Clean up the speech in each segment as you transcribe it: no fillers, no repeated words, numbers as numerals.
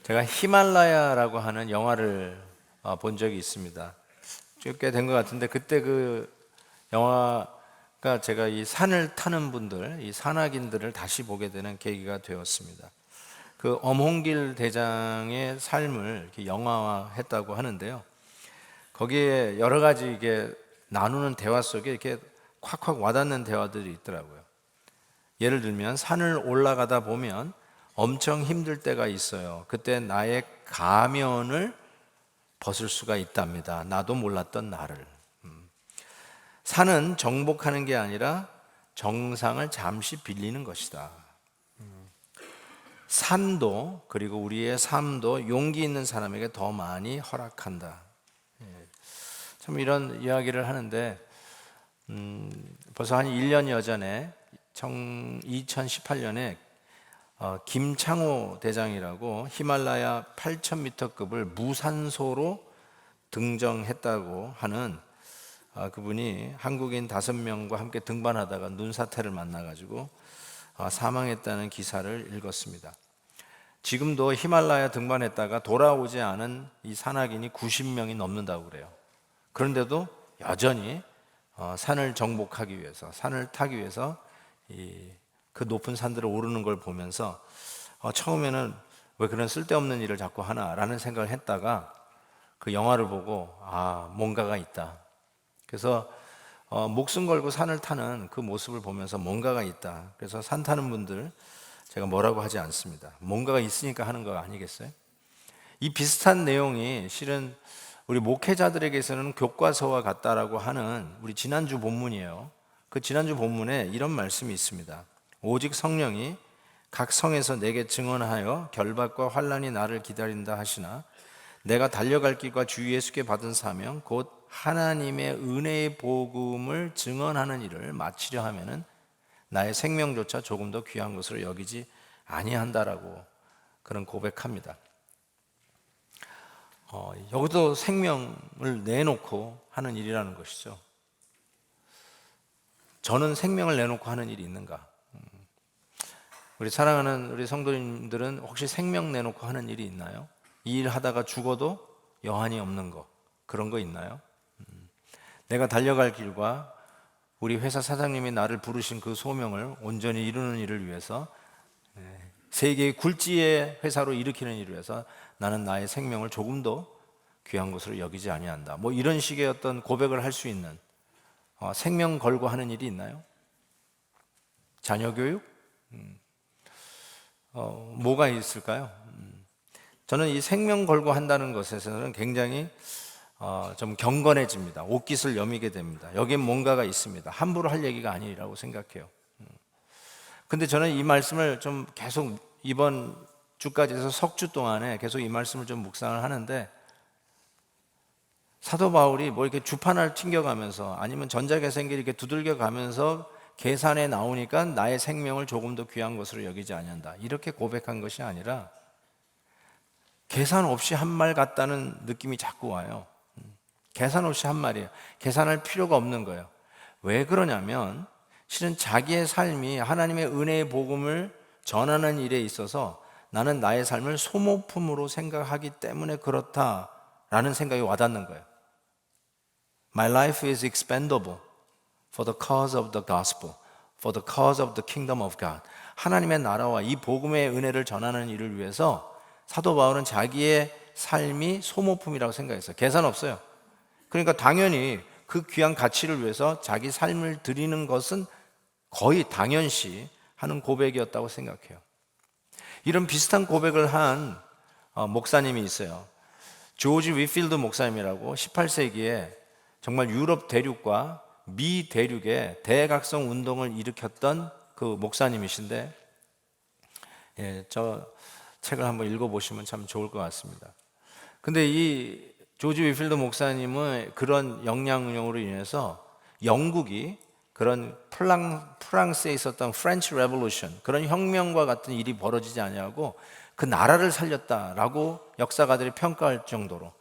제가 히말라야라고 하는 영화를 본 적이 있습니다. 꽤 된 것 같은데 그때 그 영화가 제가 이 산을 타는 분들, 이 산악인들을 다시 보게 되는 계기가 되었습니다. 그 엄홍길 대장의 삶을 이렇게 영화화했다고 하는데요. 거기에 여러 가지 이게 나누는 대화 속에 이렇게 콱콱 와닿는 대화들이 있더라고요. 예를 들면 산을 올라가다 보면 엄청 힘들 때가 있어요. 그때 나의 가면을 벗을 수가 있답니다. 나도 몰랐던 나를. 산은 정복하는 게 아니라 정상을 잠시 빌리는 것이다. 산도 그리고 우리의 삶도 용기 있는 사람에게 더 많이 허락한다. 참 이런 이야기를 하는데 벌써 한 1년여 전에 2018년에 김창호 대장이라고 히말라야 8,000m급을 무산소로 등정했다고 하는 그분이 한국인 5명과 함께 등반하다가 눈사태를 만나가지고 사망했다는 기사를 읽었습니다. 지금도 히말라야 등반했다가 돌아오지 않은 이 산악인이 90명이 넘는다고 그래요. 그런데도 여전히 산을 정복하기 위해서, 산을 타기 위해서 그 높은 산들을 오르는 걸 보면서 처음에는 왜 그런 쓸데없는 일을 자꾸 하나라는 생각을 했다가 그 영화를 보고 뭔가가 있다. 그래서 목숨 걸고 산을 타는 그 모습을 보면서 뭔가가 있다. 그래서 산 타는 분들 제가 뭐라고 하지 않습니다. 뭔가가 있으니까 하는 거 아니겠어요? 이 비슷한 내용이 실은 우리 목회자들에게서는 교과서와 같다라고 하는 우리 지난주 본문이에요. 그 지난주 본문에 이런 말씀이 있습니다. 오직 성령이 각 성에서 내게 증언하여 결박과 환난이 나를 기다린다 하시나 내가 달려갈 길과 주 예수께 받은 사명 곧 하나님의 은혜의 복음을 증언하는 일을 마치려 하면은 나의 생명조차 조금 더 귀한 것으로 여기지 아니한다라고 그런 고백합니다. 여기도 생명을 내놓고 하는 일이라는 것이죠. 저는 생명을 내놓고 하는 일이 있는가? 우리 사랑하는 우리 성도님들은 혹시 생명 내놓고 하는 일이 있나요? 이 일 하다가 죽어도 여한이 없는 거, 그런 거 있나요? 내가 달려갈 길과 우리 회사 사장님이 나를 부르신 그 소명을 온전히 이루는 일을 위해서 세계의 굴지의 회사로 일으키는 일을 위해서 나는 나의 생명을 조금도 귀한 것으로 여기지 아니한다. 뭐 이런 식의 어떤 고백을 할 수 있는 생명 걸고 하는 일이 있나요? 자녀 교육? 뭐가 있을까요? 저는 이 생명 걸고 한다는 것에서는 굉장히 좀 경건해집니다. 옷깃을 여미게 됩니다. 여기에 뭔가가 있습니다. 함부로 할 얘기가 아니라고 생각해요. 근데 저는 이 말씀을 좀 계속 이번 주까지 해서 석 주 동안에 계속 이 말씀을 좀 묵상을 하는데 사도 바울이 뭐 이렇게 주판을 튕겨가면서 아니면 전자계산기를 이렇게 두들겨 가면서 계산에 나오니까 나의 생명을 조금 더 귀한 것으로 여기지 아니한다. 이렇게 고백한 것이 아니라 계산 없이 한 말 같다는 느낌이 자꾸 와요. 계산 없이 한 말이에요. 계산할 필요가 없는 거예요. 왜 그러냐면 실은 자기의 삶이 하나님의 은혜의 복음을 전하는 일에 있어서 나는 나의 삶을 소모품으로 생각하기 때문에 그렇다라는 생각이 와닿는 거예요. My life is expendable for the cause of the gospel, for the cause of the kingdom of God. 하나님의 나라와 이 복음의 은혜를 전하는 일을 위해서 사도 바울은 자기의 삶이 소모품이라고 생각했어요. 계산 없어요. 그러니까 당연히 그 귀한 가치를 위해서 자기 삶을 드리는 것은 거의 당연시 하는 고백이었다고 생각해요. 이런 비슷한 고백을 한 목사님이 있어요. 조지 위필드 목사님이라고 18세기에 정말 유럽 대륙과 미 대륙에 대각성 운동을 일으켰던 그 목사님이신데 저 책을 한번 읽어보시면 참 좋을 것 같습니다. 근데 이 조지 위필드 목사님의 그런 역량으로 인해서 영국이 그런 프랑스에 있었던 프렌치 레볼루션 그런 혁명과 같은 일이 벌어지지 아니하고 그 나라를 살렸다라고 역사가들이 평가할 정도로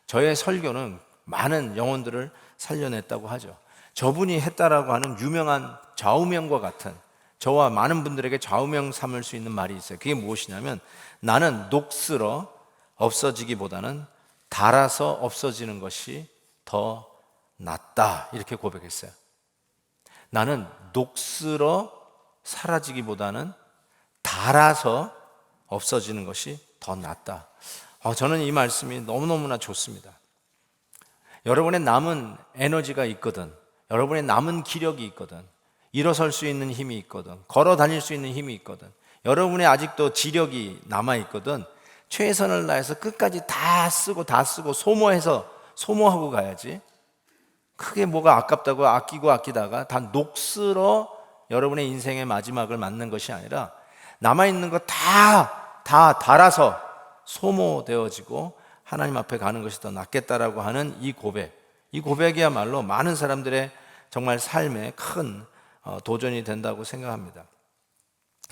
저의 설교는 많은 영혼들을 살려냈다고 하죠. 저분이 했다라고 하는 유명한 좌우명과 같은 저와 많은 분들에게 좌우명 삼을 수 있는 말이 있어요. 그게 무엇이냐면 나는 녹슬어 없어지기보다는 닳아서 없어지는 것이 더 낫다, 이렇게 고백했어요. 나는 녹슬어 사라지기보다는 닳아서 없어지는 것이 더 낫다. 저는 이 말씀이 너무너무나 좋습니다. 여러분의 남은 에너지가 있거든, 여러분의 남은 기력이 있거든, 일어설 수 있는 힘이 있거든, 걸어 다닐 수 있는 힘이 있거든, 여러분의 아직도 지력이 남아있거든, 최선을 다해서 끝까지 다 쓰고 소모하고 가야지. 크게 뭐가 아깝다고 아끼다가 다 녹슬어 여러분의 인생의 마지막을 맞는 것이 아니라 남아있는 거 다 닳아서 소모되어지고 하나님 앞에 가는 것이 더 낫겠다라고 하는 이 고백이야말로 많은 사람들의 정말 삶에 큰 도전이 된다고 생각합니다.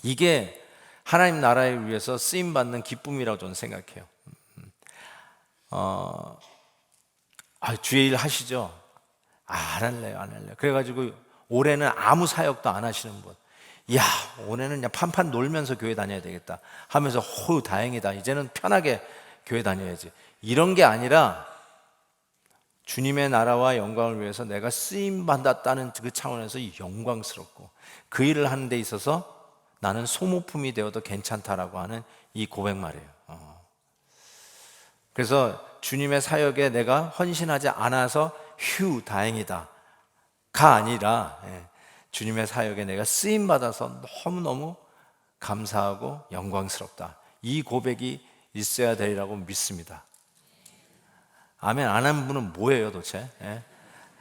이게 하나님 나라를 위해서 쓰임받는 기쁨이라고 저는 생각해요. 주의 일 하시죠? 안 할래요. 그래가지고 올해는 아무 사역도 안 하시는 분, 올해는 그냥 판판 놀면서 교회 다녀야 되겠다 하면서 다행이다, 이제는 편하게 교회 다녀야지, 이런 게 아니라 주님의 나라와 영광을 위해서 내가 쓰임받았다는 그 차원에서 영광스럽고 그 일을 하는 데 있어서 나는 소모품이 되어도 괜찮다라고 하는 이 고백 말이에요. 그래서 주님의 사역에 내가 헌신하지 않아서 다행이다 가 아니라 주님의 사역에 내가 쓰임받아서 너무너무 감사하고 영광스럽다, 이 고백이 있어야 되리라고 믿습니다. 아멘 안 하는 분은 뭐예요 도대체?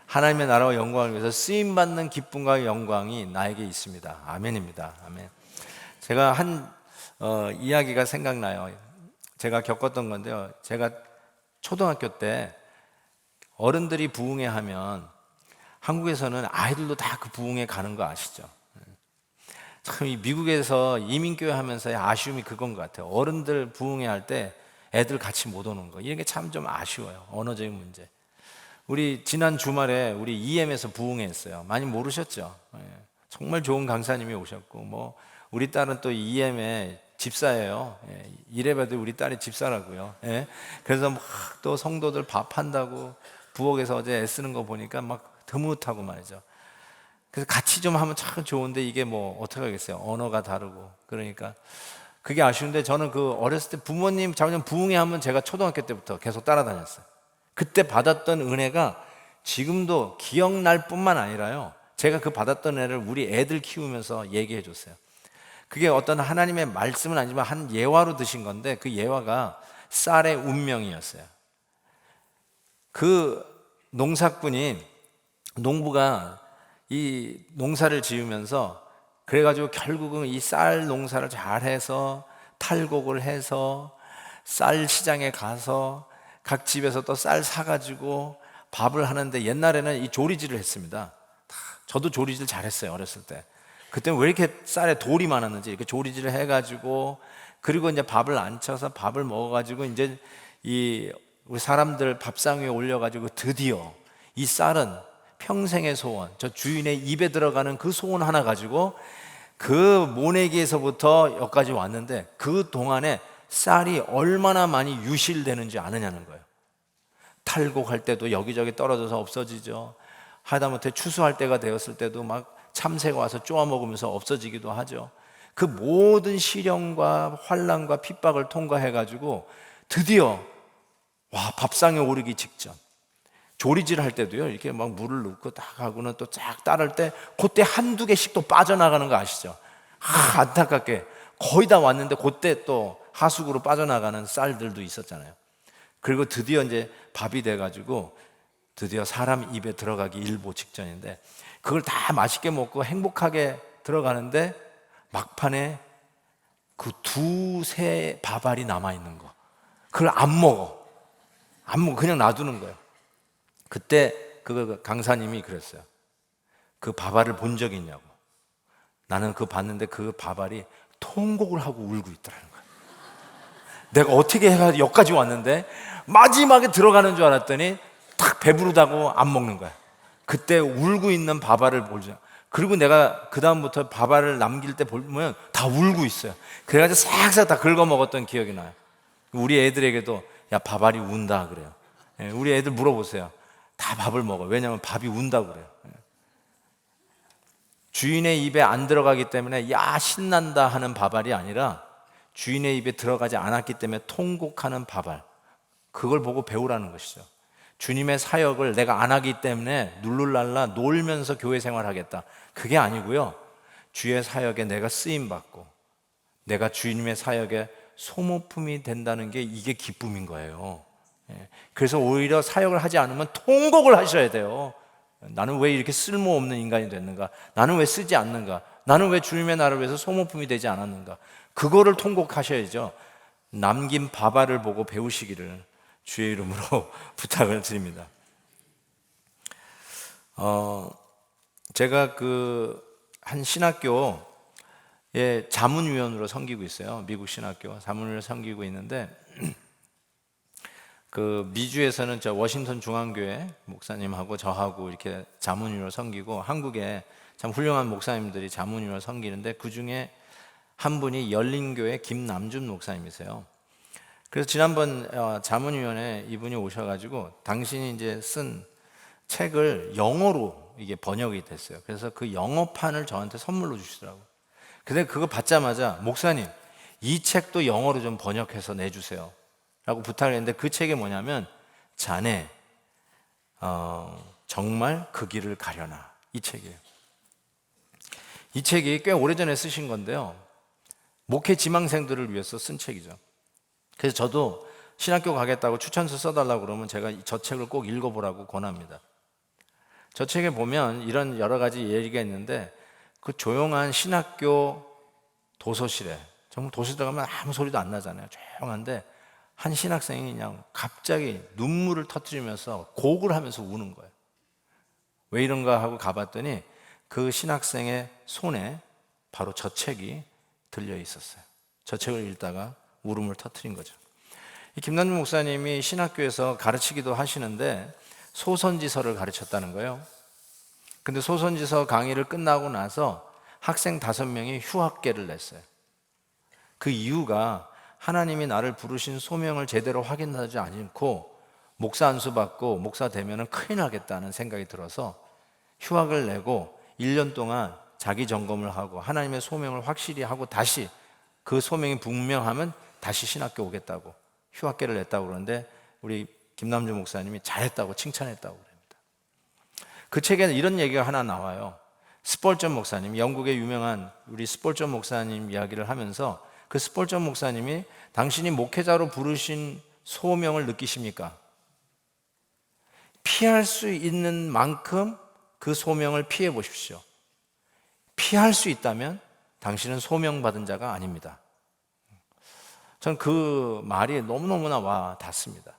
하나님의 나라와 영광을 위해서 쓰임받는 기쁨과 영광이 나에게 있습니다. 아멘입니다. 아멘. 제가 한 이야기가 생각나요. 제가 겪었던 건데요, 제가 초등학교 때 어른들이 부흥회 하면 한국에서는 아이들도 다 그 부흥회 가는 거 아시죠? 참 이 미국에서 이민교회 하면서의 아쉬움이 그건 것 같아요. 어른들 부흥회 할 때 애들 같이 못 오는 거, 이게 참 좀 아쉬워요. 언어적인 문제. 우리 지난 주말에 우리 EM에서 부흥회 했어요. 많이 모르셨죠? 정말 좋은 강사님이 오셨고, 우리 딸은 또 EM의 집사예요. 이래봬도 우리 딸이 집사라고요. 그래서 막 또 성도들 밥한다고 부엌에서 어제 애쓰는 거 보니까 막 드뭇하고 말이죠. 그래서 같이 좀 하면 참 좋은데 이게 어떻게 하겠어요? 언어가 다르고. 그러니까 그게 아쉬운데, 저는 그 어렸을 때 부모님 자녀 부흥회 하면 제가 초등학교 때부터 계속 따라다녔어요. 그때 받았던 은혜가 지금도 기억날 뿐만 아니라요, 제가 그 받았던 은혜를 우리 애들 키우면서 얘기해 줬어요. 그게 어떤 하나님의 말씀은 아니지만 한 예화로 드신 건데, 그 예화가 쌀의 운명이었어요. 그 농부가 이 농사를 지으면서 그래가지고 결국은 이 쌀 농사를 잘해서 탈곡을 해서 쌀 시장에 가서 각 집에서 또 쌀 사가지고 밥을 하는데, 옛날에는 이 조리질을 했습니다. 저도 조리질 잘했어요 어렸을 때. 그때는 왜 이렇게 쌀에 돌이 많았는지 이렇게 조리질을 해가지고, 그리고 이제 밥을 안쳐서 밥을 먹어가지고 이제 우리 사람들 밥상 위에 올려가지고 드디어 이 쌀은 평생의 소원, 저 주인의 입에 들어가는 그 소원 하나 가지고 그 모내기에서부터 여기까지 왔는데, 그 동안에 쌀이 얼마나 많이 유실되는지 아느냐는 거예요. 탈곡할 때도 여기저기 떨어져서 없어지죠. 하다못해 추수할 때가 되었을 때도 막 참새가 와서 쪼아 먹으면서 없어지기도 하죠. 그 모든 시련과 환난과 핍박을 통과해가지고 드디어 밥상에 오르기 직전, 조리질 할 때도요, 이렇게 막 물을 넣고 딱 하고는 또 쫙 따를 때 그때 한두 개씩 또 빠져나가는 거 아시죠? 안타깝게 거의 다 왔는데 그때 또 하수구로 빠져나가는 쌀들도 있었잖아요. 그리고 드디어 이제 밥이 돼가지고 드디어 사람 입에 들어가기 일보 직전인데, 그걸 다 맛있게 먹고 행복하게 들어가는데 막판에 그 두세 밥알이 남아있는 거, 그걸 안 먹어 그냥 놔두는 거예요. 그때 그 강사님이 그랬어요. 그 밥알을 본 적이 있냐고. 나는 그거 봤는데 그 밥알이 통곡을 하고 울고 있더라는 거예요. 내가 어떻게 해가지고 여기까지 왔는데 마지막에 들어가는 줄 알았더니 딱 배부르다고 안 먹는 거야. 그때 울고 있는 밥알을 보자. 그리고 내가 그 다음부터 밥알을 남길 때 보면 다 울고 있어요. 그래가지고 싹싹 다 긁어 먹었던 기억이 나요. 우리 애들에게도 야, 밥알이 운다 그래요. 예, 우리 애들 물어보세요. 다 밥을 먹어요. 왜냐하면 밥이 운다고 그래요. 예. 주인의 입에 안 들어가기 때문에 야, 신난다 하는 밥알이 아니라 주인의 입에 들어가지 않았기 때문에 통곡하는 밥알, 그걸 보고 배우라는 것이죠. 주님의 사역을 내가 안 하기 때문에 룰룰랄라 놀면서 교회 생활하겠다, 그게 아니고요. 주의 사역에 내가 쓰임받고 내가 주님의 사역에 소모품이 된다는 게 이게 기쁨인 거예요. 그래서 오히려 사역을 하지 않으면 통곡을 하셔야 돼요. 나는 왜 이렇게 쓸모없는 인간이 됐는가? 나는 왜 쓰지 않는가? 나는 왜 주님의 나라를 위해서 소모품이 되지 않았는가? 그거를 통곡하셔야죠. 남긴 밥알을 보고 배우시기를 주의 이름으로 부탁을 드립니다. 제가 한 신학교에 자문위원으로 섬기고 있어요. 미국 신학교 자문위원으로 섬기고 있는데, 미주에서는 저 워싱턴 중앙교회 목사님하고 저하고 이렇게 자문위원으로 섬기고, 한국에 참 훌륭한 목사님들이 자문위원으로 섬기는데 그 중에 한 분이 열린교회 김남준 목사님이세요. 그래서 지난번 자문위원회 이분이 오셔가지고 당신이 이제 쓴 책을 영어로 이게 번역이 됐어요. 그래서 그 영어판을 저한테 선물로 주시더라고요. 근데 그거 받자마자 목사님, 이 책도 영어로 좀 번역해서 내주세요 라고 부탁을 했는데, 그 책이 뭐냐면 자네 정말 그 길을 가려나, 이 책이에요. 이 책이 꽤 오래전에 쓰신 건데요, 목회 지망생들을 위해서 쓴 책이죠. 그래서 저도 신학교 가겠다고 추천서 써달라고 그러면 제가 저 책을 꼭 읽어보라고 권합니다. 저 책에 보면 이런 여러 가지 얘기가 있는데, 그 조용한 신학교 도서실에, 정말 도서실 들어가면 아무 소리도 안 나잖아요. 조용한데 한 신학생이 그냥 갑자기 눈물을 터뜨리면서 곡을 하면서 우는 거예요. 왜 이런가 하고 가봤더니 그 신학생의 손에 바로 저 책이 들려 있었어요. 저 책을 읽다가 울음을 터뜨린 거죠. 이 김남준 목사님이 신학교에서 가르치기도 하시는데 소선지서를 가르쳤다는 거예요. 근데 소선지서 강의를 끝나고 나서 학생 5명이 휴학계를 냈어요. 그 이유가 하나님이 나를 부르신 소명을 제대로 확인하지 않고 목사 안수 받고 목사 되면은 큰일 나겠다는 생각이 들어서 휴학을 내고 1년 동안 자기 점검을 하고 하나님의 소명을 확실히 하고 다시 그 소명이 분명하면 다시 신학교 오겠다고 휴학계를 냈다고 그러는데, 우리 김남준 목사님이 잘했다고 칭찬했다고 그럽니다. 그 책에는 이런 얘기가 하나 나와요. 스폴전 목사님, 영국의 유명한 우리 스폴전 목사님 이야기를 하면서, 그 스폴전 목사님이 당신이 목회자로 부르신 소명을 느끼십니까? 피할 수 있는 만큼 그 소명을 피해 보십시오. 피할 수 있다면 당신은 소명받은 자가 아닙니다. 전 그 말이 너무너무나 와 닿습니다.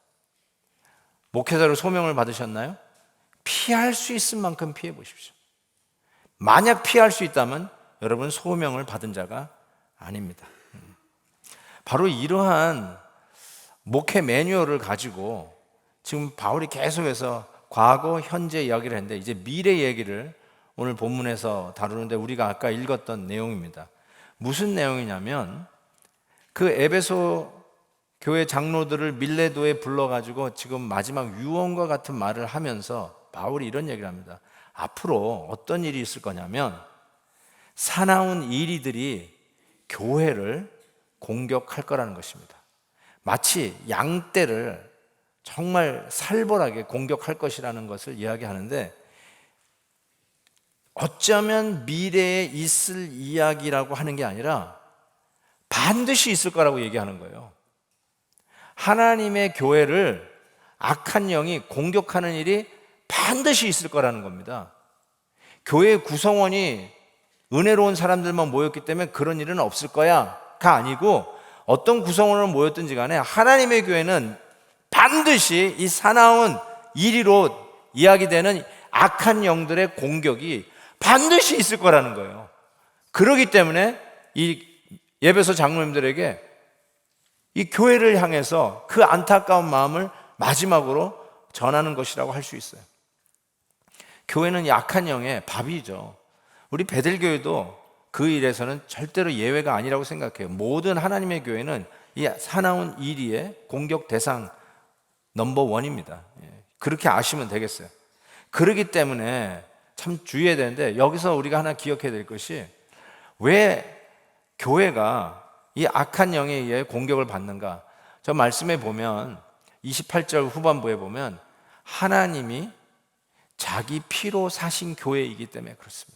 목회자로 소명을 받으셨나요? 피할 수 있을 만큼 피해 보십시오. 만약 피할 수 있다면 여러분 소명을 받은 자가 아닙니다. 바로 이러한 목회 매뉴얼을 가지고 지금 바울이 계속해서 과거, 현재 이야기를 했는데, 이제 미래 얘기를 오늘 본문에서 다루는데, 우리가 아까 읽었던 내용입니다. 무슨 내용이냐면, 그 에베소 교회 장로들을 밀레도에 불러가지고 지금 마지막 유언과 같은 말을 하면서 바울이 이런 얘기를 합니다. 앞으로 어떤 일이 있을 거냐면, 사나운 이리들이 교회를 공격할 거라는 것입니다. 마치 양떼를 정말 살벌하게 공격할 것이라는 것을 이야기하는데, 어쩌면 미래에 있을 이야기라고 하는 게 아니라 반드시 있을 거라고 얘기하는 거예요. 하나님의 교회를 악한 영이 공격하는 일이 반드시 있을 거라는 겁니다. 교회 구성원이 은혜로운 사람들만 모였기 때문에 그런 일은 없을 거야가 아니고, 어떤 구성원으로 모였든지 간에 하나님의 교회는 반드시 이 사나운 이리로 이야기되는 악한 영들의 공격이 반드시 있을 거라는 거예요. 그렇기 때문에 이 에베소 장로님들에게 이 교회를 향해서 그 안타까운 마음을 마지막으로 전하는 것이라고 할 수 있어요. 교회는 이 악한 영의 밥이죠. 우리 베들교회도 그 일에서는 절대로 예외가 아니라고 생각해요. 모든 하나님의 교회는 이 사나운 이리의 공격 대상 넘버원입니다. 그렇게 아시면 되겠어요. 그렇기 때문에 참 주의해야 되는데, 여기서 우리가 하나 기억해야 될 것이, 왜 교회가 이 악한 영에 의해 공격을 받는가? 저 말씀에 보면 28절 후반부에 보면 하나님이 자기 피로 사신 교회이기 때문에 그렇습니다.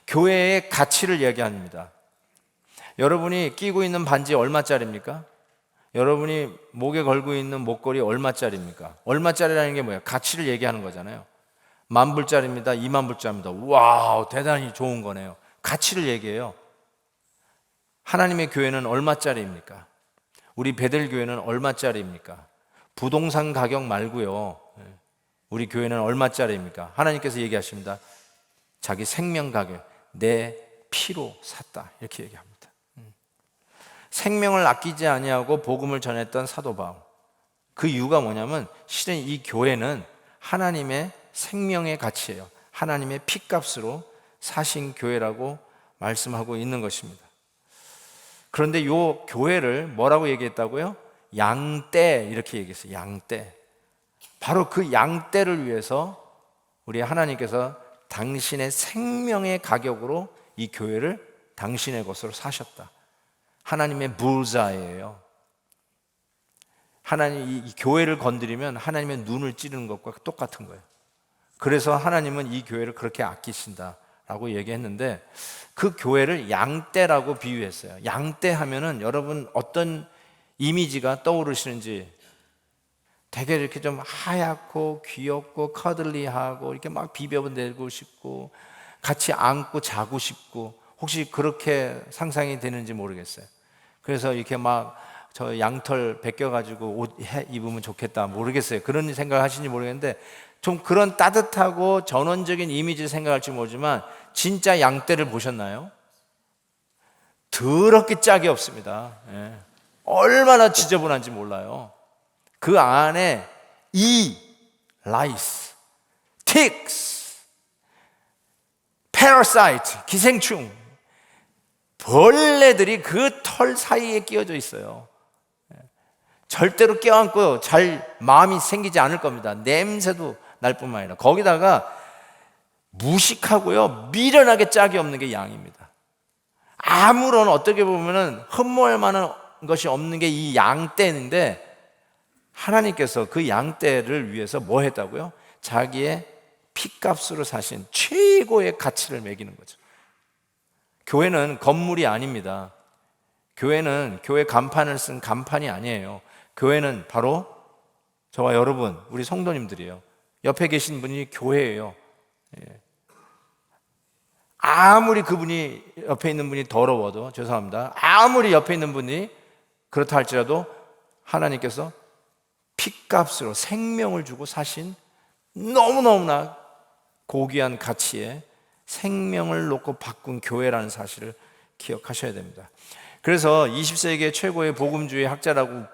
교회의 가치를 얘기합니다. 여러분이 끼고 있는 반지 얼마짜리입니까? 여러분이 목에 걸고 있는 목걸이 얼마짜리입니까? 얼마짜리라는 게 뭐예요? 가치를 얘기하는 거잖아요. 10,000불짜리입니다. 20,000불짜리입니다. 와우, 대단히 좋은 거네요. 가치를 얘기해요. 하나님의 교회는 얼마짜리입니까? 우리 베들교회는 얼마짜리입니까? 부동산 가격 말고요. 우리 교회는 얼마짜리입니까? 하나님께서 얘기하십니다. 자기 생명 가격, 내 피로 샀다, 이렇게 얘기합니다. 생명을 아끼지 아니하고 복음을 전했던 사도 바울. 그 이유가 뭐냐면 실은 이 교회는 하나님의 생명의 가치예요. 하나님의 피값으로 사신 교회라고 말씀하고 있는 것입니다. 그런데 이 교회를 뭐라고 얘기했다고요? 양떼, 이렇게 얘기했어요. 양떼. 바로 그 양떼를 위해서 우리 하나님께서 당신의 생명의 가격으로 이 교회를 당신의 것으로 사셨다. 하나님의 불자예요. 하나님, 이 교회를 건드리면 하나님의 눈을 찌르는 것과 똑같은 거예요. 그래서 하나님은 이 교회를 그렇게 아끼신다라고 얘기했는데, 그 교회를 양떼라고 비유했어요. 양떼 하면은 여러분 어떤 이미지가 떠오르시는지, 되게 이렇게 좀 하얗고 귀엽고 커들리하고 이렇게 막 비벼내고 싶고 같이 안고 자고 싶고, 혹시 그렇게 상상이 되는지 모르겠어요. 그래서 이렇게 막 저 양털 벗겨가지고 옷 입으면 좋겠다, 모르겠어요. 그런 생각을 하시는지 모르겠는데, 좀 그런 따뜻하고 전원적인 이미지를 생각할지 모르지만 진짜 양떼를 보셨나요? 더럽게 짝이 없습니다. 얼마나 지저분한지 몰라요. 그 안에 라이스, 틱스, 패러사이트, 기생충, 벌레들이 그 털 사이에 끼어져 있어요. 절대로 껴안고 잘 마음이 생기지 않을 겁니다. 냄새도 날 뿐만 아니라 거기다가 무식하고요, 미련하게 짝이 없는 게 양입니다. 아무런 어떻게 보면은 흠모할 만한 것이 없는 게 이 양떼인데, 하나님께서 그 양떼를 위해서 뭐 했다고요? 자기의 피값으로 사신 최고의 가치를 매기는 거죠. 교회는 건물이 아닙니다. 교회는 교회 간판을 쓴 간판이 아니에요. 교회는 바로 저와 여러분, 우리 성도님들이에요. 옆에 계신 분이 교회예요. 아무리 그분이 옆에 있는 분이 더러워도, 죄송합니다, 아무리 옆에 있는 분이 그렇다 할지라도 하나님께서 피값으로 생명을 주고 사신 너무너무나 고귀한 가치에 생명을 놓고 바꾼 교회라는 사실을 기억하셔야 됩니다. 그래서 20세기의 최고의 복음주의 학자라고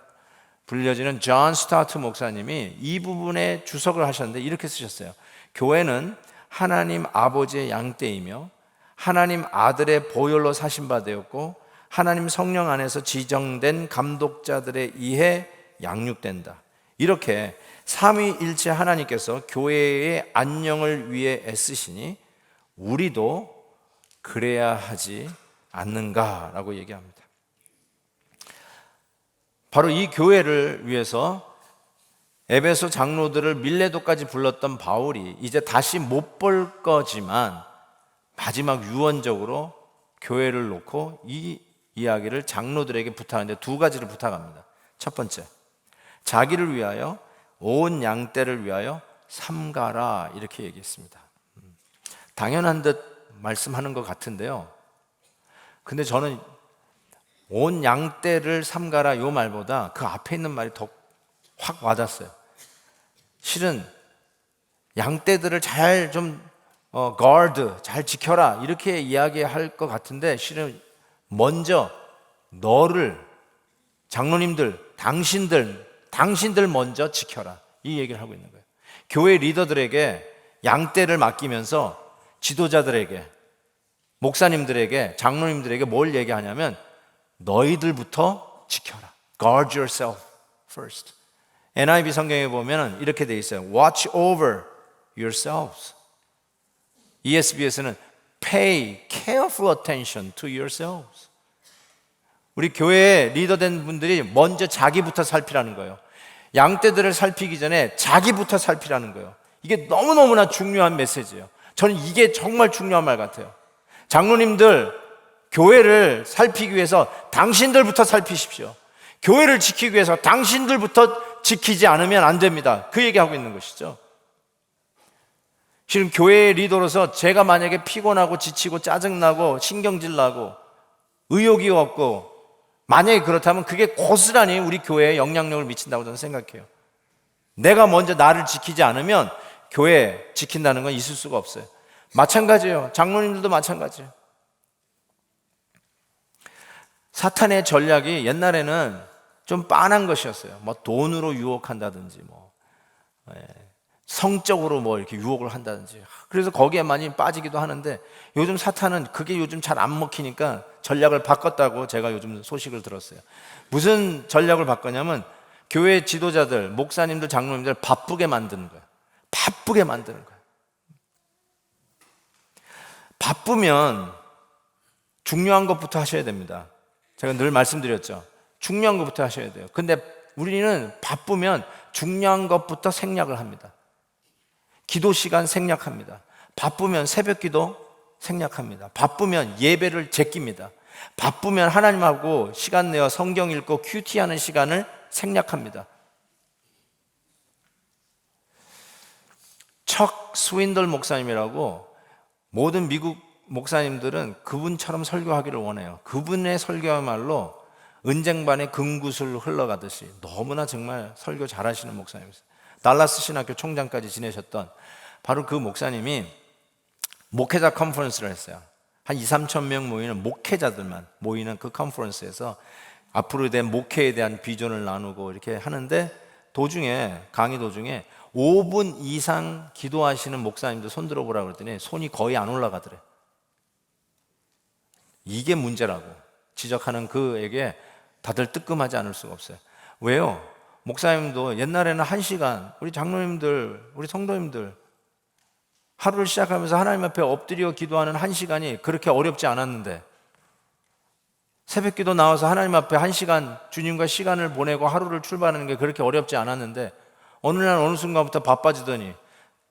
불려지는 존 스타트 목사님이 이 부분에 주석을 하셨는데 이렇게 쓰셨어요. 교회는 하나님 아버지의 양떼이며 하나님 아들의 보혈로 사신 바 되었고 하나님 성령 안에서 지정된 감독자들에 의해 양육된다. 이렇게 삼위일체 하나님께서 교회의 안녕을 위해 애쓰시니 우리도 그래야 하지 않는가라고 얘기합니다. 바로 이 교회를 위해서 에베소 장로들을 밀레도까지 불렀던 바울이 이제 다시 못 볼 거지만 마지막 유언적으로 교회를 놓고 이 이야기를 장로들에게 부탁하는데 두 가지를 부탁합니다. 첫 번째, 자기를 위하여 온 양떼를 위하여 삼가라, 이렇게 얘기했습니다. 당연한 듯 말씀하는 것 같은데요, 근데 저는 온 양떼를 삼가라 요 말보다 그 앞에 있는 말이 더 확 와닿았어요. 실은 양떼들을 잘 좀 guard, 잘 지켜라, 이렇게 이야기할 것 같은데 실은 먼저 너를, 장로님들, 당신들 먼저 지켜라, 이 얘기를 하고 있는 거예요. 교회 리더들에게 양떼를 맡기면서 지도자들에게, 목사님들에게, 장로님들에게 뭘 얘기하냐면 너희들부터 지켜라. Guard yourself first. NIV 성경에 보면 이렇게 돼 있어요. Watch over yourselves. ESV에서는 Pay careful attention to yourselves. 우리 교회에 리더된 분들이 먼저 자기부터 살피라는 거예요. 양떼들을 살피기 전에 자기부터 살피라는 거예요. 이게 너무너무나 중요한 메시지예요. 저는 이게 정말 중요한 말 같아요. 장로님들, 교회를 살피기 위해서 당신들부터 살피십시오. 교회를 지키기 위해서 당신들부터 지키지 않으면 안 됩니다. 그 얘기하고 있는 것이죠. 지금 교회의 리더로서 제가 만약에 피곤하고 지치고 짜증나고 신경질 나고 의욕이 없고 만약에 그렇다면 그게 고스란히 우리 교회에 영향력을 미친다고 저는 생각해요. 내가 먼저 나를 지키지 않으면 교회 지킨다는 건 있을 수가 없어요. 마찬가지예요. 장로님들도 마찬가지예요. 사탄의 전략이 옛날에는 좀 빤한 것이었어요. 뭐 돈으로 유혹한다든지 성적으로 뭐 이렇게 유혹을 한다든지. 그래서 거기에 많이 빠지기도 하는데 요즘 사탄은 그게 요즘 잘 안 먹히니까 전략을 바꿨다고 제가 요즘 소식을 들었어요. 무슨 전략을 바꿨냐면 교회 지도자들, 목사님들, 장로님들 바쁘게 만드는 거예요. 바쁘게 만드는 거예요. 바쁘면 중요한 것부터 하셔야 됩니다. 제가 늘 말씀드렸죠. 중요한 것부터 하셔야 돼요. 근데 우리는 바쁘면 중요한 것부터 생략을 합니다. 기도 시간 생략합니다. 바쁘면 새벽 기도 생략합니다. 바쁘면 예배를 제낍니다. 바쁘면 하나님하고 시간 내어 성경 읽고 큐티하는 시간을 생략합니다. 척 스윈들 목사님이라고 모든 미국 목사님들은 그분처럼 설교하기를 원해요. 그분의 설교야말로 은쟁반의 금구슬 흘러가듯이 너무나 정말 설교 잘하시는 목사님이세요. 달라스 신학교 총장까지 지내셨던 바로 그 목사님이 목회자 컨퍼런스를 했어요. 한 2, 3천 명 모이는 목회자들만 모이는 그 컨퍼런스에서 앞으로 된 목회에 대한 비전을 나누고 이렇게 하는데 도중에 강의 도중에 5분 이상 기도하시는 목사님들 손 들어보라고 그랬더니 손이 거의 안 올라가더래. 이게 문제라고 지적하는 그에게 다들 뜨끔하지 않을 수가 없어요. 왜요? 목사님도 옛날에는 1시간, 우리 장로님들, 우리 성도님들 하루를 시작하면서 하나님 앞에 엎드려 기도하는 1시간이 그렇게 어렵지 않았는데 새벽 기도 나와서 하나님 앞에 1시간 주님과 시간을 보내고 하루를 출발하는 게 그렇게 어렵지 않았는데 어느 날 어느 순간부터 바빠지더니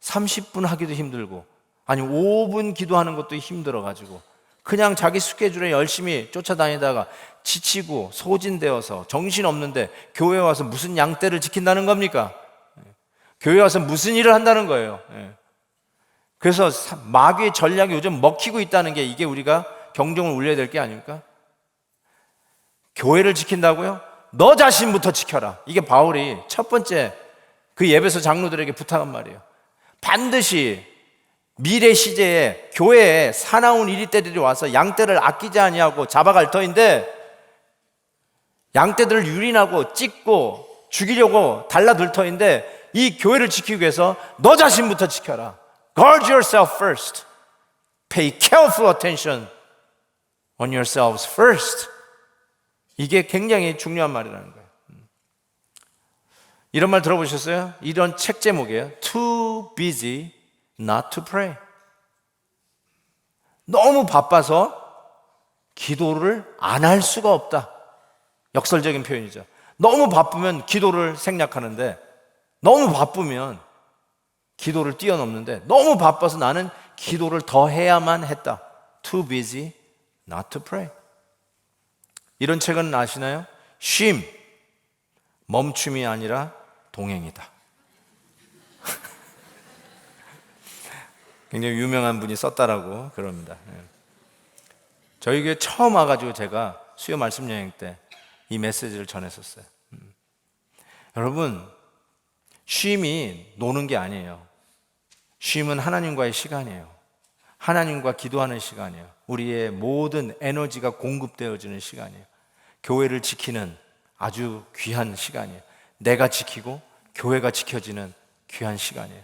30분 하기도 힘들고 아니 5분 기도하는 것도 힘들어가지고 그냥 자기 스케줄에 열심히 쫓아다니다가 지치고 소진되어서 정신없는데 교회에 와서 무슨 양떼를 지킨다는 겁니까? 교회에 와서 무슨 일을 한다는 거예요. 그래서 마귀의 전략이 요즘 먹히고 있다는 게 이게 우리가 경종을 울려야 될 게 아닙니까? 교회를 지킨다고요? 너 자신부터 지켜라. 이게 바울이 첫 번째 그 예배소 장로들에게 부탁한 말이에요. 반드시 미래 시제에 교회에 사나운 이리떼들이 와서 양떼를 아끼지 아니하고 잡아갈 터인데 양떼들을 유린하고 찢고 죽이려고 달라들 터인데 이 교회를 지키기 위해서 너 자신부터 지켜라. Guard yourself first. Pay careful attention on yourselves first. 이게 굉장히 중요한 말이라는 거예요. 이런 말 들어보셨어요? 이런 책 제목이에요. Too busy not to pray. 너무 바빠서 기도를 안 할 수가 없다. 역설적인 표현이죠. 너무 바쁘면 기도를 생략하는데 너무 바쁘면 기도를 뛰어넘는데 너무 바빠서 나는 기도를 더 해야만 했다. Too busy not to pray. 이런 책은 아시나요? 쉼, 멈춤이 아니라 동행이다. 굉장히 유명한 분이 썼다라고 그럽니다. 저희 교회 처음 와가지고 제가 수요 말씀 여행 때 이 메시지를 전했었어요. 여러분, 쉼이 노는 게 아니에요. 쉼은 하나님과의 시간이에요. 하나님과 기도하는 시간이에요. 우리의 모든 에너지가 공급되어지는 시간이에요. 교회를 지키는 아주 귀한 시간이에요. 내가 지키고 교회가 지켜지는 귀한 시간이에요.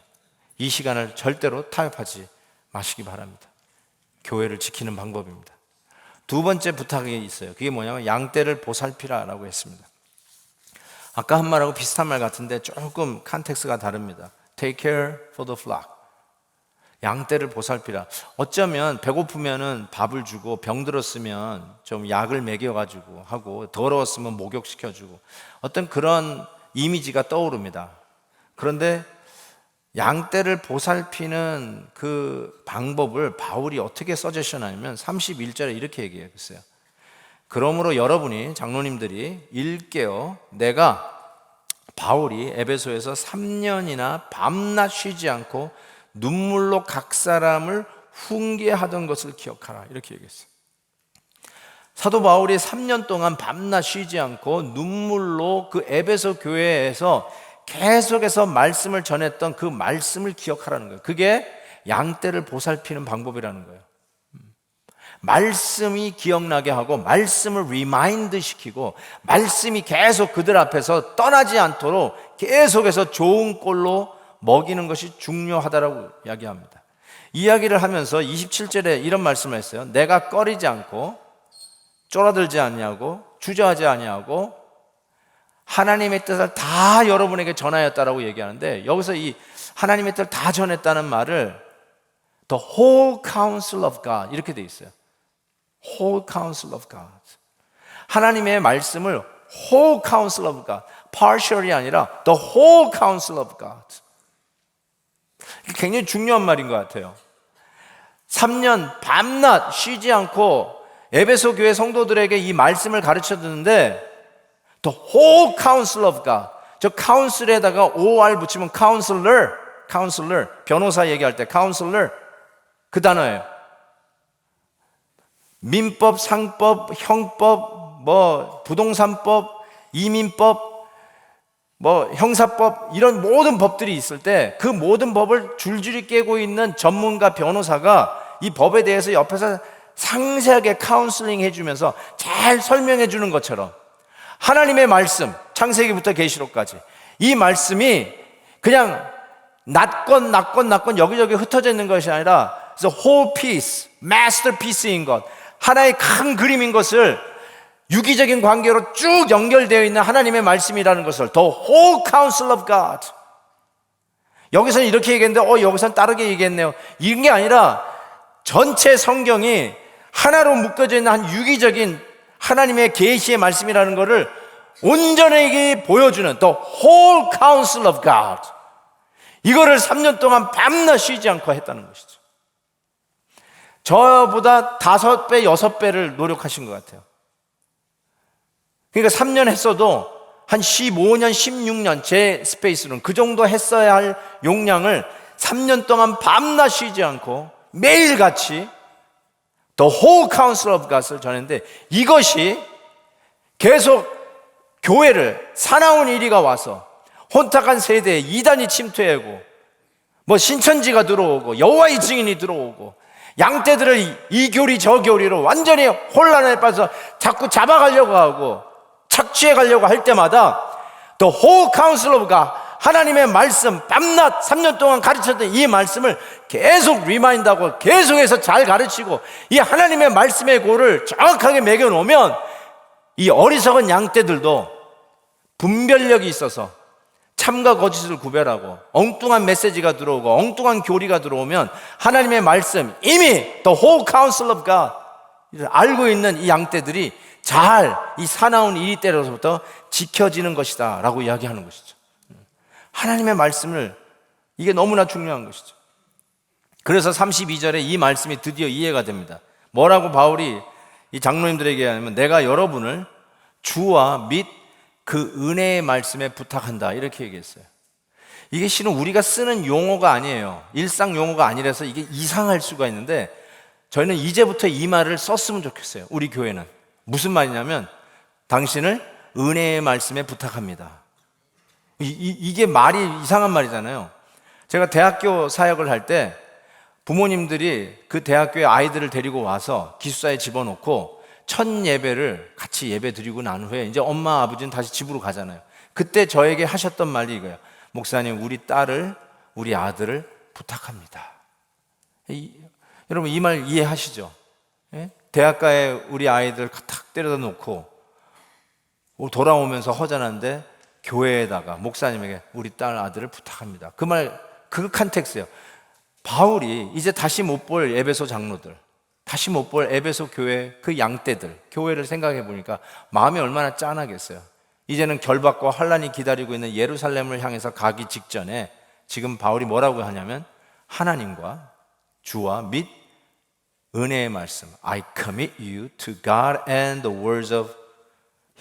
이 시간을 절대로 타협하지 마시기 바랍니다. 교회를 지키는 방법입니다. 두 번째 부탁이 있어요. 그게 뭐냐면 양떼를 보살피라라고 했습니다. 아까 한 말하고 비슷한 말 같은데 조금 컨텍스트가 다릅니다. Take care for the flock. 양떼를 보살피라. 어쩌면 배고프면은 밥을 주고 병들었으면 좀 약을 먹여가지고 하고 더러웠으면 목욕시켜주고 어떤 그런 이미지가 떠오릅니다. 그런데 양떼를 보살피는 그 방법을 바울이 어떻게 서제션하냐면 31절에 이렇게 얘기해요. 글쎄요. 그러므로 여러분이 장로님들이 일깨어 내가 바울이 에베소에서 3년이나 밤낮 쉬지 않고 눈물로 각 사람을 훈계하던 것을 기억하라 이렇게 얘기했어요. 사도 바울이 3년 동안 밤낮 쉬지 않고 눈물로 그 에베소 교회에서 계속해서 말씀을 전했던 그 말씀을 기억하라는 거예요. 그게 양떼를 보살피는 방법이라는 거예요. 말씀이 기억나게 하고 말씀을 리마인드 시키고 말씀이 계속 그들 앞에서 떠나지 않도록 계속해서 좋은 꼴로 먹이는 것이 중요하다라고 이야기합니다. 이야기를 하면서 27절에 이런 말씀을 했어요. 내가 꺼리지 않고 쫄아들지 않냐고 주저하지 아니하고 하나님의 뜻을 다 여러분에게 전하였다라고 얘기하는데 여기서 이 하나님의 뜻을 다 전했다는 말을 The whole counsel of God 이렇게 돼 있어요. Whole counsel of God. 하나님의 말씀을 whole counsel of God, partial이 아니라 the whole counsel of God. 굉장히 중요한 말인 것 같아요. 3년 밤낮 쉬지 않고 에베소 교회 성도들에게 이 말씀을 가르쳐 주는데 the whole counsel of God. 저 counsel에다가 or 붙이면 counselor, 변호사 얘기할 때 counselor 그 단어예요. 민법, 상법, 형법, 부동산법, 이민법, 형사법 이런 모든 법들이 있을 때 그 모든 법을 줄줄이 깨고 있는 전문가 변호사가 이 법에 대해서 옆에서 상세하게 카운슬링 해주면서 잘 설명해 주는 것처럼 하나님의 말씀, 창세기부터 계시록까지 이 말씀이 그냥 낮건 여기저기 흩어져 있는 것이 아니라 whole piece, masterpiece인 것, 하나의 큰 그림인 것을 유기적인 관계로 쭉 연결되어 있는 하나님의 말씀이라는 것을 The whole counsel of God. 여기서는 이렇게 얘기했는데 여기서는 다르게 얘기했네요. 이런 게 아니라 전체 성경이 하나로 묶어져 있는 한 유기적인 하나님의 계시의 말씀이라는 것을 온전하게 보여주는 The whole counsel of God. 이거를 3년 동안 밤낮 쉬지 않고 했다는 것이죠. 저보다 5배, 6배를 노력하신 것 같아요. 그러니까 3년 했어도 한 15년, 16년 제 스페이스로는 그 정도 했어야 할 용량을 3년 동안 밤낮 쉬지 않고 매일같이 The whole counsel of God을 전했는데 이것이 계속 교회를 사나운 이리가 와서 혼탁한 세대에 이단이 침투하고 신천지가 들어오고 여호와의 증인이 들어오고 양떼들을 이 교리 저 교리로 완전히 혼란에 빠져서 자꾸 잡아가려고 하고 착취해 가려고 할 때마다 The whole counsel of God, 하나님의 말씀 밤낮 3년 동안 가르쳤던 이 말씀을 계속 리마인드하고 계속해서 잘 가르치고 이 하나님의 말씀의 고를 정확하게 매겨놓으면 이 어리석은 양떼들도 분별력이 있어서 참과 거짓을 구별하고 엉뚱한 메시지가 들어오고 엉뚱한 교리가 들어오면 하나님의 말씀 이미 The whole counsel of God 알고 있는 이 양떼들이 잘 이 사나운 이리 때로부터 지켜지는 것이다 라고 이야기하는 것이죠. 하나님의 말씀을 이게 너무나 중요한 것이죠. 그래서 32절에 이 말씀이 드디어 이해가 됩니다. 뭐라고 바울이 이 장로님들에게 하냐면 내가 여러분을 주와 및 그 은혜의 말씀에 부탁한다 이렇게 얘기했어요. 이게 실은 우리가 쓰는 용어가 아니에요. 일상 용어가 아니라서 이게 이상할 수가 있는데 저희는 이제부터 이 말을 썼으면 좋겠어요. 우리 교회는 무슨 말이냐면 당신을 은혜의 말씀에 부탁합니다. 이게 말이 이상한 말이잖아요. 제가 대학교 사역을 할 때 부모님들이 그 대학교에 아이들을 데리고 와서 기숙사에 집어넣고 첫 예배를 같이 예배 드리고 난 후에 이제 엄마 아버지는 다시 집으로 가잖아요. 그때 저에게 하셨던 말이 이거예요. 목사님, 우리 딸을, 우리 아들을 부탁합니다. 여러분 이 말 이해하시죠? 예? 대학가에 우리 아이들 탁 때려다 놓고 돌아오면서 허전한데 교회에다가 목사님에게 우리 딸 아들을 부탁합니다. 그 말, 그 컨텍스예요. 바울이 이제 다시 못 볼 에베소 장로들, 다시 못 볼 에베소 교회 그 양떼들, 교회를 생각해 보니까 마음이 얼마나 짠하겠어요. 이제는 결박과 환란이 기다리고 있는 예루살렘을 향해서 가기 직전에 지금 바울이 뭐라고 하냐면 하나님과 주와 및 은혜의 말씀, I commit you to God and the words of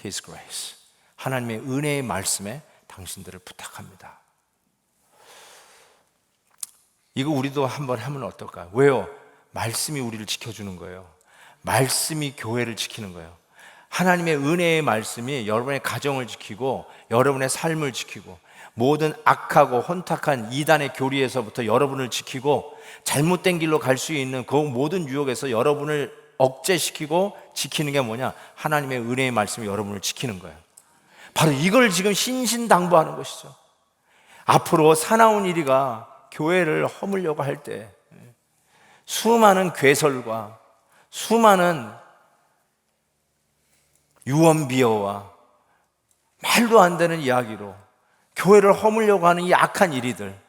His grace. 하나님의 은혜의 말씀에 당신들을 부탁합니다. 이거 우리도 한번 하면 어떨까요? 왜요? 말씀이 우리를 지켜주는 거예요. 말씀이 교회를 지키는 거예요. 하나님의 은혜의 말씀이 여러분의 가정을 지키고 여러분의 삶을 지키고 모든 악하고 혼탁한 이단의 교리에서부터 여러분을 지키고 잘못된 길로 갈 수 있는 그 모든 유혹에서 여러분을 억제시키고 지키는 게 뭐냐? 하나님의 은혜의 말씀이 여러분을 지키는 거예요. 바로 이걸 지금 신신당부하는 것이죠. 앞으로 사나운 이리가 교회를 허물려고 할 때 수많은 괴설과 수많은 유언비어와 말도 안 되는 이야기로 교회를 허물려고 하는 이 악한 이리들,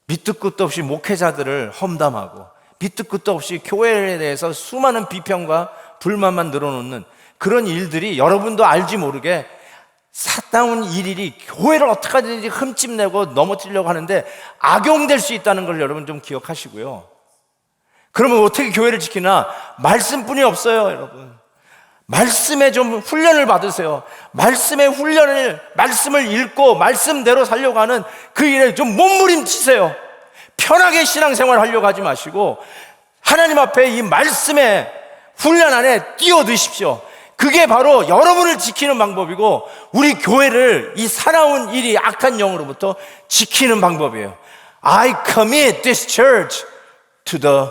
밑도 끝도 없이 목회자들을 험담하고 밑도 끝도 없이 교회에 대해서 수많은 비평과 불만만 늘어놓는 그런 일들이 여러분도 알지 모르게 사나운 일이 교회를 어떻게 하든지 흠집내고 넘어뜨리려고 하는데 악용될 수 있다는 걸 여러분 좀 기억하시고요. 그러면 어떻게 교회를 지키나? 말씀뿐이 없어요, 여러분. 말씀에 좀 훈련을 받으세요. 말씀의 훈련을, 말씀을 읽고 말씀대로 살려고 하는 그 일에 좀 몸부림치세요. 편하게 신앙생활 하려고 하지 마시고 하나님 앞에 이 말씀의 훈련 안에 뛰어드십시오. 그게 바로 여러분을 지키는 방법이고 우리 교회를 이 살아온 일이 악한 영으로부터 지키는 방법이에요. I commit this church to the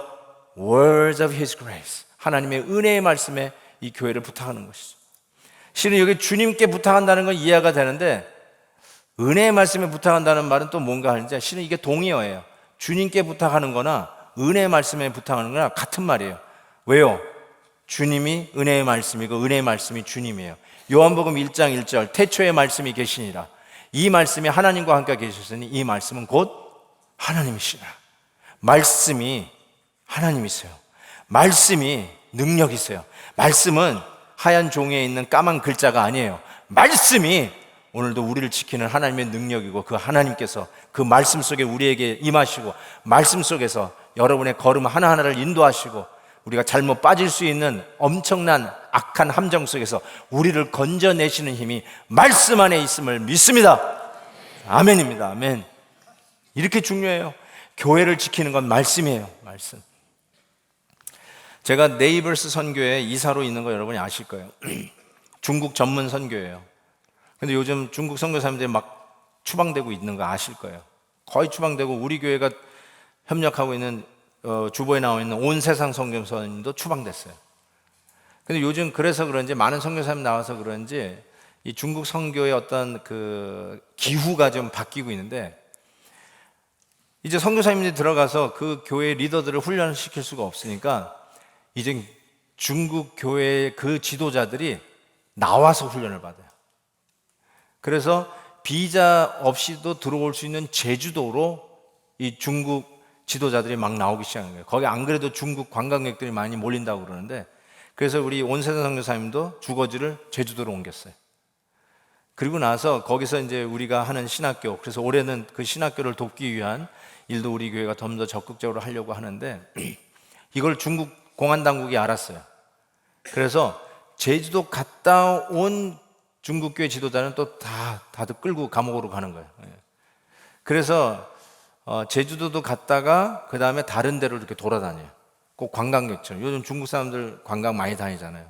words of His grace. 하나님의 은혜의 말씀에 이 교회를 부탁하는 것이죠. 실은 여기 주님께 부탁한다는 건 이해가 되는데 은혜의 말씀에 부탁한다는 말은 또 뭔가 하는지 실은 이게 동의어예요. 주님께 부탁하는 거나 은혜의 말씀에 부탁하는 거나 같은 말이에요. 왜요? 주님이 은혜의 말씀이고 은혜의 말씀이 주님이에요. 요한복음 1장 1절 태초에 말씀이 계시니라. 이 말씀이 하나님과 함께 계셨으니 이 말씀은 곧 하나님이시라. 말씀이 하나님이세요. 말씀이 능력이세요. 말씀은 하얀 종이에 있는 까만 글자가 아니에요. 말씀이 오늘도 우리를 지키는 하나님의 능력이고 그 하나님께서 그 말씀 속에 우리에게 임하시고 말씀 속에서 여러분의 걸음 하나하나를 인도하시고 우리가 잘못 빠질 수 있는 엄청난 악한 함정 속에서 우리를 건져내시는 힘이 말씀 안에 있음을 믿습니다. 아멘입니다. 아멘. 이렇게 중요해요. 교회를 지키는 건 말씀이에요. 말씀. 제가 네이버스 선교회 이사로 있는 거 여러분이 아실 거예요. 중국 전문 선교예요. 근데 요즘 중국 선교사님들이 막 추방되고 있는 거 아실 거예요. 거의 추방되고 우리 교회가 협력하고 있는 주보에 나와 있는 온 세상 선교사님도 추방됐어요. 근데 요즘 그래서 그런지 많은 선교사님 나와서 그런지 이 중국 선교의 어떤 그 기후가 좀 바뀌고 있는데 이제 선교사님들이 들어가서 그 교회 리더들을 훈련시킬 수가 없으니까 이제 중국 교회의 그 지도자들이 나와서 훈련을 받아요. 그래서 비자 없이도 들어올 수 있는 제주도로 이 중국 지도자들이 막 나오기 시작한 거예요. 거기 안 그래도 중국 관광객들이 많이 몰린다고 그러는데 그래서 우리 온세상 선교사님도 주거지를 제주도로 옮겼어요. 그리고 나서 거기서 이제 우리가 하는 신학교, 그래서 올해는 그 신학교를 돕기 위한 일도 우리 교회가 좀 더 적극적으로 하려고 하는데 이걸 중국 공안당국이 알았어요. 그래서 제주도 갔다 온 중국교회 지도자는 또 다들 끌고 감옥으로 가는 거예요. 그래서 제주도도 갔다가 그 다음에 다른 데로 이렇게 돌아다녀요. 꼭 관광객처럼. 요즘 중국 사람들 관광 많이 다니잖아요.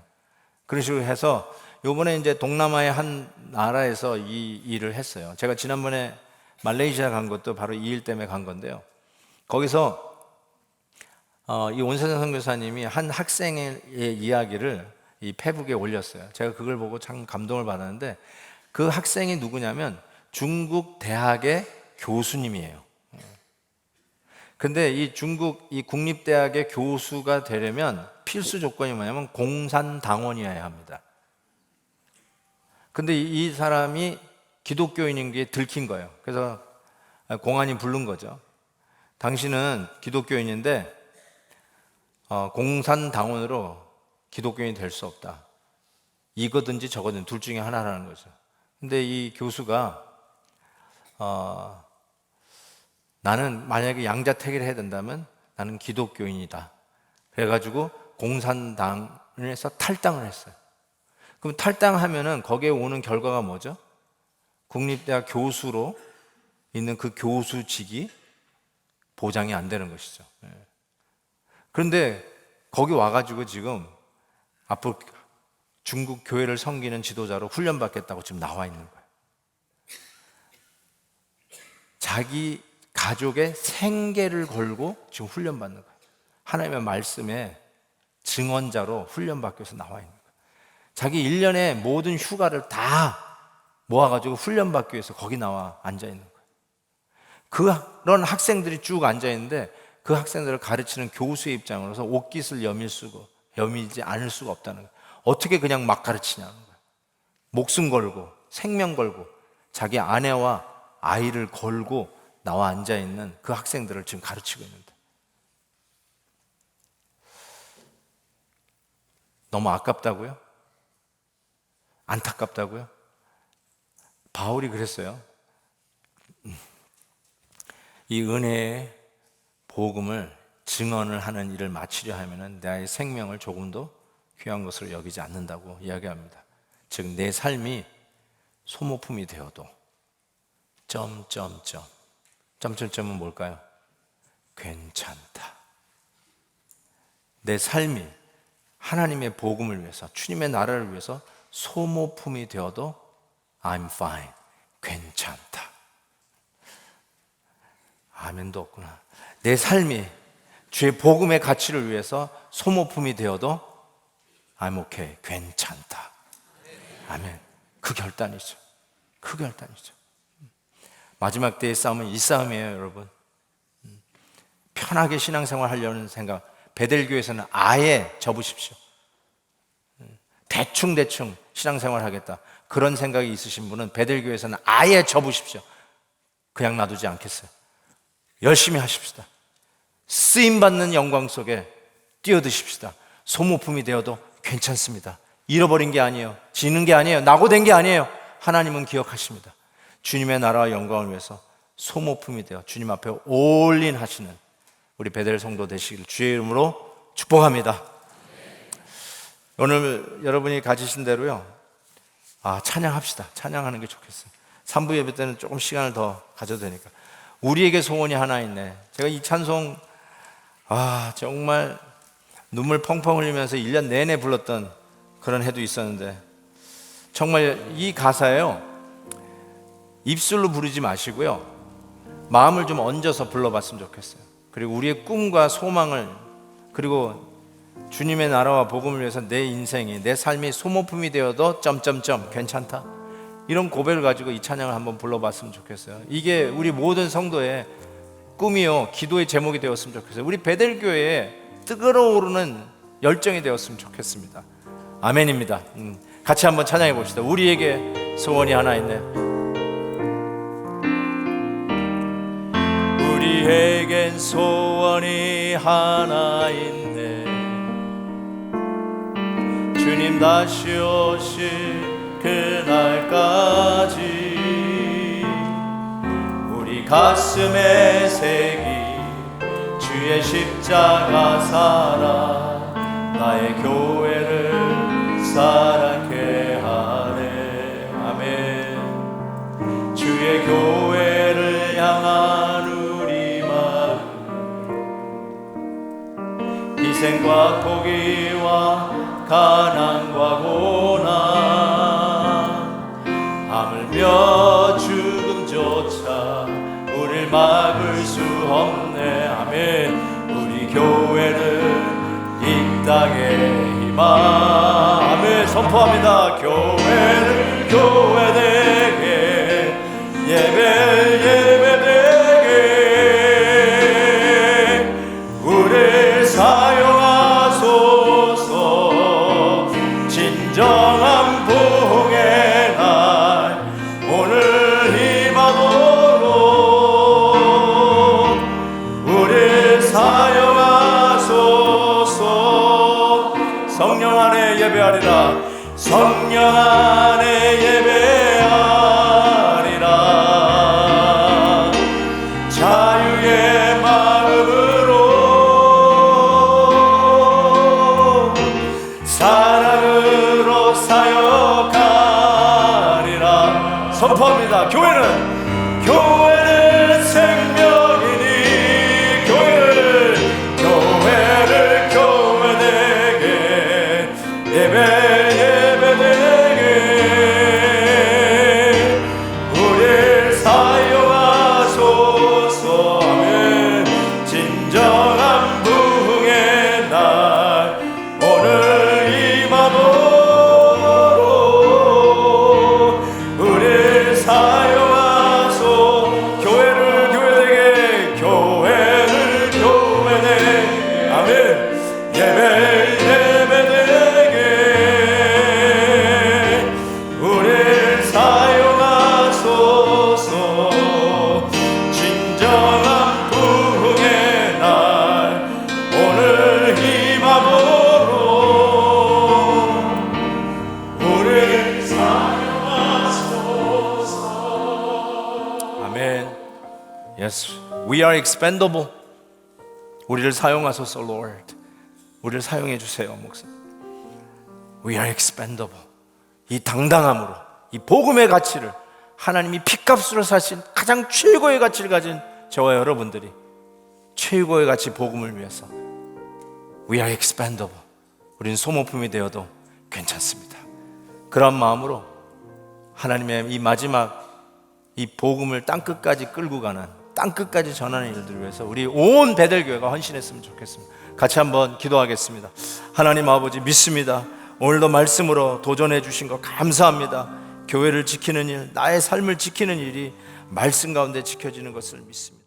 그런 식으로 해서 요번에 이제 동남아의 한 나라에서 이 일을 했어요. 제가 지난번에 말레이시아 간 것도 바로 이 일 때문에 간 건데요. 거기서 이 온세상 선교사님이 한 학생의 이야기를 이 페북에 올렸어요. 제가 그걸 보고 참 감동을 받았는데 그 학생이 누구냐면 중국 대학의 교수님이에요. 근데 이 중국 이 국립대학의 교수가 되려면 필수 조건이 뭐냐면 공산당원이어야 합니다. 근데 이 사람이 기독교인인 게 들킨 거예요. 그래서 공안이 부른 거죠. 당신은 기독교인인데 공산당원으로 기독교인이 될 수 없다. 이거든지 저거든지 둘 중에 하나라는 거죠. 근데 이 교수가 나는 만약에 양자택일을 해야 된다면 나는 기독교인이다. 그래가지고 공산당에서 탈당을 했어요. 그럼 탈당하면은 거기에 오는 결과가 뭐죠? 국립대학 교수로 있는 그 교수직이 보장이 안 되는 것이죠. 그런데 거기 와가지고 지금 앞으로 중국 교회를 섬기는 지도자로 훈련받겠다고 지금 나와 있는 거예요. 자기 가족의 생계를 걸고 지금 훈련받는 거예요. 하나님의 말씀에 증언자로 훈련받기 위해서 나와 있는 거예요. 자기 1년의 모든 휴가를 다 모아가지고 훈련받기 위해서 거기 나와 앉아있는 거예요. 그런 학생들이 쭉 앉아있는데 그 학생들을 가르치는 교수의 입장으로서 옷깃을 여미지 않을 수가 없다는 거예요. 어떻게 그냥 막 가르치냐는 거예요. 목숨 걸고 생명 걸고 자기 아내와 아이를 걸고 나와 앉아있는 그 학생들을 지금 가르치고 있는데 너무 아깝다고요? 안타깝다고요? 바울이 그랬어요. 이 은혜의 복음을 증언을 하는 일을 마치려 하면은 나의 생명을 조금도 귀한 것으로 여기지 않는다고 이야기합니다. 즉 내 삶이 소모품이 되어도 점점점은 뭘까요? 괜찮다. 내 삶이 하나님의 복음을 위해서 주님의 나라를 위해서 소모품이 되어도 I'm fine. 괜찮다. 아멘도 없구나. 내 삶이 주의 복음의 가치를 위해서 소모품이 되어도 I'm okay. 괜찮다. 아멘. 그 결단이죠. 그 결단이죠. 마지막 때의 싸움은 이 싸움이에요, 여러분. 편하게 신앙생활 하려는 생각, 베델교에서는 아예 접으십시오. 대충 신앙생활 하겠다. 그런 생각이 있으신 분은 베델교에서는 아예 접으십시오. 그냥 놔두지 않겠어요. 열심히 하십시다. 쓰임받는 영광 속에 뛰어드십시다. 소모품이 되어도 괜찮습니다. 잃어버린 게 아니에요. 지는 게 아니에요. 낙오된 게 아니에요. 하나님은 기억하십니다. 주님의 나라와 영광을 위해서 소모품이 되어 주님 앞에 올인 하시는 우리 베델 성도 되시길 주의 이름으로 축복합니다. 오늘 여러분이 가지신 대로요, 찬양합시다. 찬양하는 게 좋겠어요. 3부 예배 때는 조금 시간을 더 가져도 되니까. 우리에게 소원이 하나 있네. 제가 이 찬송 정말 눈물 펑펑 흘리면서 1년 내내 불렀던 그런 해도 있었는데, 정말 이 가사예요, 입술로 부르지 마시고요, 마음을 좀 얹어서 불러봤으면 좋겠어요. 그리고 우리의 꿈과 소망을, 그리고 주님의 나라와 복음을 위해서 내 인생이, 내 삶이 소모품이 되어도 괜찮다. 이런 고백을 가지고 이 찬양을 한번 불러봤으면 좋겠어요. 이게 우리 모든 성도의 꿈이요, 기도의 제목이 되었으면 좋겠어요. 우리 베델교회에 뜨거워오르는 열정이 되었으면 좋겠습니다. 아멘입니다. 같이 한번 찬양해 봅시다. 우리에게 소원이 하나 있네. 우리에겐 소원이 하나 있네. 주님 다시 오실 그날까지 우리 가슴에 새긴 주의 십자가 사랑, 나의 교회를 사랑케 하네. 아멘. 주의 교회를 향한 우리 마음, 희생과 포기와 가난과 고난, 하물며 죽음조차 우릴 막을 수 없네. 아멘. 우리 교회를 이 땅에 희망, 아멘. 선포합니다. 교회를 교회되게, 예배되게, 선포합니다. 교회는 생명이니 교회를 교회되게 예배되게 우리를 사용하소서 하면 진정한 부흥의 날 오늘 임함으로 우리를 사용하소 교회를 교회되게 아멘 예배되게 우리를 사용하소서 진정한 부흥의 날 오늘 힘함으로 우리를 사용하소서 아멘. Yes, we are expendable. 우리를 사용하소서 Lord. 우리를 사용해 주세요 목사님. We are expendable. 이 당당함으로 이 복음의 가치를 하나님이 핏값으로 사신 가장 최고의 가치를 가진 저와 여러분들이 최고의 가치 복음을 위해서 We are expendable. 우리는 소모품이 되어도 괜찮습니다. 그런 마음으로 하나님의 이 마지막 이 복음을 땅끝까지 끌고 가는 땅끝까지 전하는 일들을 위해서 우리 온 베델교회가 헌신했으면 좋겠습니다. 같이 한번 기도하겠습니다. 하나님 아버지 믿습니다. 오늘도 말씀으로 도전해 주신 거 감사합니다. 교회를 지키는 일, 나의 삶을 지키는 일이 말씀 가운데 지켜지는 것을 믿습니다.